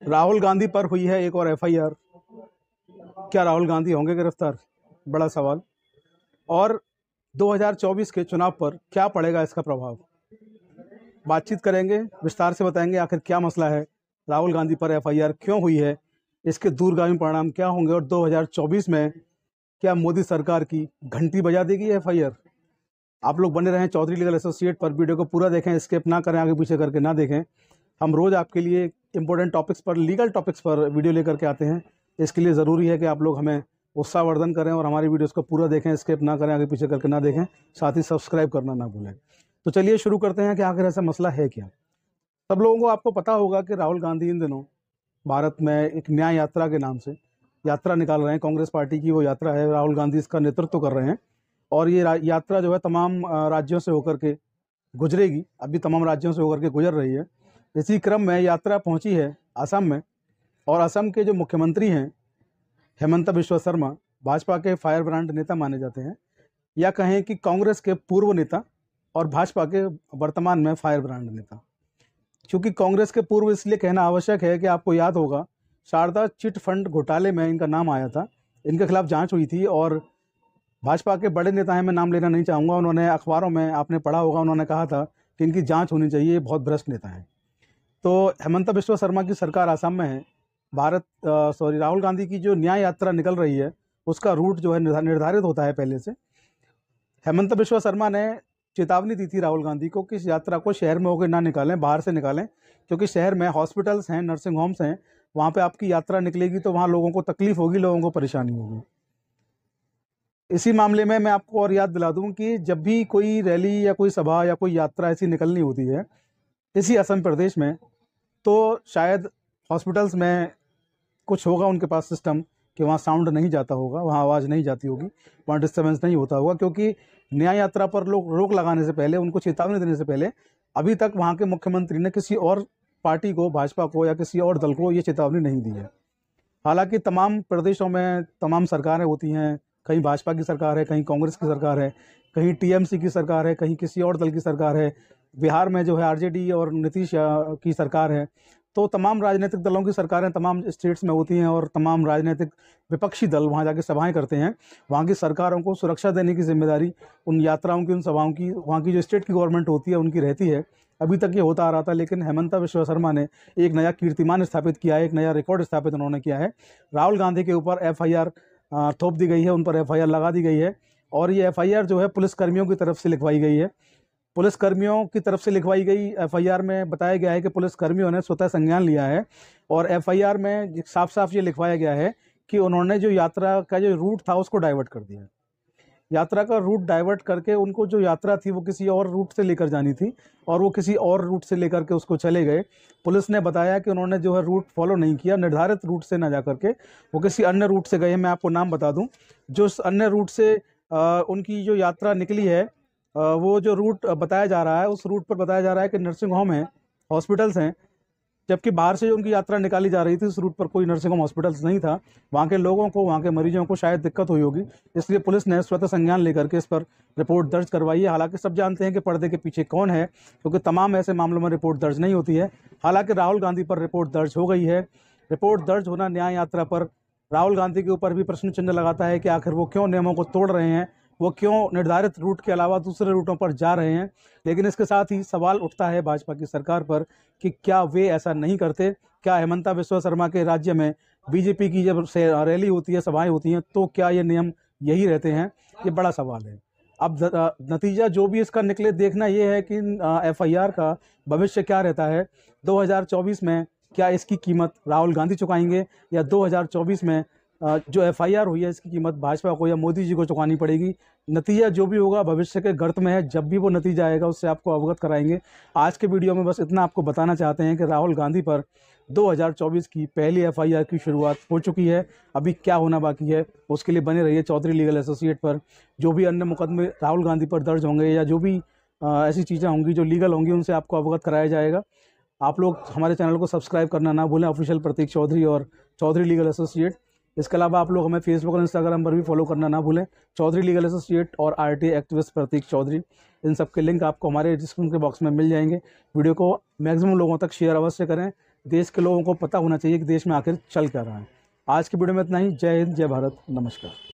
राहुल गांधी पर हुई है एक और एफआईआर। क्या राहुल गांधी होंगे गिरफ्तार? बड़ा सवाल। और 2024 के चुनाव पर क्या पड़ेगा इसका प्रभाव? बातचीत करेंगे, विस्तार से बताएंगे आखिर क्या मसला है, राहुल गांधी पर एफआईआर क्यों हुई है, इसके दूरगामी परिणाम क्या होंगे और 2024 में क्या मोदी सरकार की घंटी बजा देगी एफआईआर। आप लोग बने रहें चौधरी लीगल एसोसिएट पर। वीडियो को पूरा देखें, स्किप ना करें, आगे पीछे करके ना देखें। हम रोज़ आपके लिए इंपॉर्टेंट टॉपिक्स पर, लीगल टॉपिक्स पर वीडियो लेकर के आते हैं। इसके लिए ज़रूरी है कि आप लोग हमें उत्साहवर्धन करें और हमारी वीडियोस को पूरा देखें, स्किप ना करें, आगे पीछे करके ना देखें, साथ ही सब्सक्राइब करना ना भूलें। तो चलिए शुरू करते हैं कि आखिर ऐसा मसला है क्या। सब लोगों को आपको पता होगा कि राहुल गांधी इन दिनों भारत में एक न्याय यात्रा के नाम से यात्रा निकाल रहे हैं। कांग्रेस पार्टी की वो यात्रा है, राहुल गांधी इसका नेतृत्व कर रहे हैं और ये यात्रा जो है तमाम राज्यों से होकर के गुजरेगी। अभी तमाम राज्यों से होकर के गुजर रही है। इसी क्रम में यात्रा पहुंची है असम में, और असम के जो मुख्यमंत्री हैं हेमंत बिश्वा शर्मा, भाजपा के फायर ब्रांड नेता माने जाते हैं, या कहें कि कांग्रेस के पूर्व नेता और भाजपा के वर्तमान में फायर ब्रांड नेता। क्योंकि कांग्रेस के पूर्व इसलिए कहना आवश्यक है कि आपको याद होगा शारदा चिट फंड घोटाले में इनका नाम आया था, इनके खिलाफ जांच हुई थी। और भाजपा के बड़े नेता हैं, मैं नाम लेना नहीं चाहूँगा, उन्होंने अखबारों में आपने पढ़ा होगा, उन्होंने कहा था कि इनकी जांच होनी चाहिए, बहुत भ्रष्ट नेता हैं। तो हेमंत बिश्वा शर्मा की सरकार असम में है। राहुल गांधी की जो न्याय यात्रा निकल रही है उसका रूट जो है निर्धारित होता है पहले से। हेमंत बिश्वा शर्मा ने चेतावनी दी थी राहुल गांधी को कि इस यात्रा को शहर में होकर ना निकालें, बाहर से निकालें, क्योंकि शहर में हॉस्पिटल्स हैं, नर्सिंग होम्स हैं, वहाँ पे आपकी यात्रा निकलेगी तो वहाँ लोगों को तकलीफ होगी, लोगों को परेशानी होगी। इसी मामले में मैं आपको और याद दिला दूं कि जब भी कोई रैली या कोई सभा या कोई यात्रा ऐसी निकलनी होती है इसी असम प्रदेश में, तो शायद हॉस्पिटल्स में कुछ होगा उनके पास सिस्टम कि वहाँ साउंड नहीं जाता होगा, वहाँ आवाज़ नहीं जाती होगी, वहाँ डिस्टर्बेंस नहीं होता होगा। क्योंकि न्याय यात्रा पर लोग रोक लगाने से पहले, उनको चेतावनी देने से पहले अभी तक वहाँ के मुख्यमंत्री ने किसी और पार्टी को, भाजपा को या किसी और दल को ये चेतावनी नहीं दी है। हालांकि तमाम प्रदेशों में तमाम सरकारें होती हैं, कहीं भाजपा की सरकार है, कहीं कांग्रेस की सरकार है, कहीं टीएमसी की सरकार है, कहीं किसी और दल की सरकार है। बिहार में जो है आरजेडी और नीतीश की सरकार है। तो तमाम राजनीतिक दलों की सरकारें तमाम स्टेट्स में होती हैं और तमाम राजनीतिक विपक्षी दल वहाँ जाके सभाएं करते हैं। वहाँ की सरकारों को सुरक्षा देने की जिम्मेदारी उन यात्राओं की, उन सभाओं की, वहाँ की जो स्टेट की गवर्नमेंट होती है उनकी रहती है। अभी तक ये होता आ रहा था, लेकिन हेमंत बिश्वा शर्मा ने एक नया कीर्तिमान स्थापित किया है, एक नया रिकॉर्ड स्थापित उन्होंने किया है। राहुल गांधी के ऊपर एफआईआर थोप दी गई है, उन पर एफआईआर लगा दी गई है। और ये एफआईआर जो है पुलिसकर्मियों की तरफ से लिखवाई गई है। पुलिसकर्मियों की तरफ से लिखवाई गई एफआईआर में बताया गया है कि पुलिसकर्मियों ने स्वतः संज्ञान लिया है। और एफआईआर में साफ साफ ये लिखवाया गया है कि उन्होंने जो यात्रा का जो रूट था उसको डाइवर्ट कर दिया। यात्रा का रूट डाइवर्ट करके उनको जो यात्रा थी वो किसी और रूट से लेकर जानी थी और वो किसी और रूट से लेकर के उसको चले गए। पुलिस ने बताया कि उन्होंने जो है रूट फॉलो नहीं किया, निर्धारित रूट से ना जा करके वो किसी अन्य रूट से गए। मैं आपको नाम बता दूं, जो अन्य रूट से उनकी जो यात्रा निकली है, वो जो रूट बताया जा रहा है उस रूट पर बताया जा रहा है कि नर्सिंग होम है, हॉस्पिटल्स हैं, जबकि बाहर से जो उनकी यात्रा निकाली जा रही थी उस रूट पर कोई नर्सिंग होम, हॉस्पिटल्स नहीं था। वहाँ के लोगों को, वहाँ के मरीजों को शायद दिक्कत हुई होगी, इसलिए पुलिस ने स्वतः संज्ञान लेकर के इस पर रिपोर्ट दर्ज करवाई है। हालांकि सब जानते हैं कि पर्दे के पीछे कौन है, क्योंकि तमाम ऐसे मामलों में रिपोर्ट दर्ज नहीं होती है। हालांकि राहुल गांधी पर रिपोर्ट दर्ज हो गई है। रिपोर्ट दर्ज होना न्याय यात्रा पर राहुल गांधी के ऊपर भी प्रश्न चिन्ह लगाता है कि आखिर वो क्यों नियमों को तोड़ रहे हैं, वो क्यों निर्धारित रूट के अलावा दूसरे रूटों पर जा रहे हैं। लेकिन इसके साथ ही सवाल उठता है भाजपा की सरकार पर कि क्या वे ऐसा नहीं करते? क्या हेमंत बिश्वा शर्मा के राज्य में बीजेपी की जब से रैली होती है, सभाएं होती हैं, तो क्या ये नियम यही रहते हैं? ये बड़ा सवाल है। अब नतीजा जो भी इसका निकले, देखना ये है कि एफआईआर का भविष्य क्या रहता है। 2024 में क्या इसकी कीमत राहुल गांधी चुकाएंगे, या 2024 में जो एफआईआर हुई है इसकी कीमत भाजपा को या मोदी जी को चुकानी पड़ेगी? नतीजा जो भी होगा भविष्य के गर्त में है, जब भी वो नतीजा आएगा उससे आपको अवगत कराएंगे। आज के वीडियो में बस इतना आपको बताना चाहते हैं कि राहुल गांधी पर 2024 की पहली एफआईआर की शुरुआत हो चुकी है। अभी क्या होना बाकी है उसके लिए बने रहिए चौधरी लीगल एसोसिएट पर। जो भी अन्य मुकदमे राहुल गांधी पर दर्ज होंगे या जो भी ऐसी चीज़ें होंगी जो लीगल होंगी उनसे आपको अवगत कराया जाएगा। आप लोग हमारे चैनल को सब्सक्राइब करना ना भूलें, ऑफिशियल प्रतीक चौधरी और चौधरी लीगल एसोसिएट। इसके अलावा आप लोग हमें फेसबुक और इंस्टाग्राम पर भी फॉलो करना ना भूलें, चौधरी लीगल एसोसिएट और आरटी एक्टिविस्ट प्रतीक चौधरी। इन सब के लिंक आपको हमारे डिस्क्रिप्शन के बॉक्स में मिल जाएंगे। वीडियो को मैक्सिमम लोगों तक शेयर अवश्य करें। देश के लोगों को पता होना चाहिए कि देश में आखिर चल क्या रहा है। आज की वीडियो में इतना ही। जय हिंद, जय भारत, नमस्कार।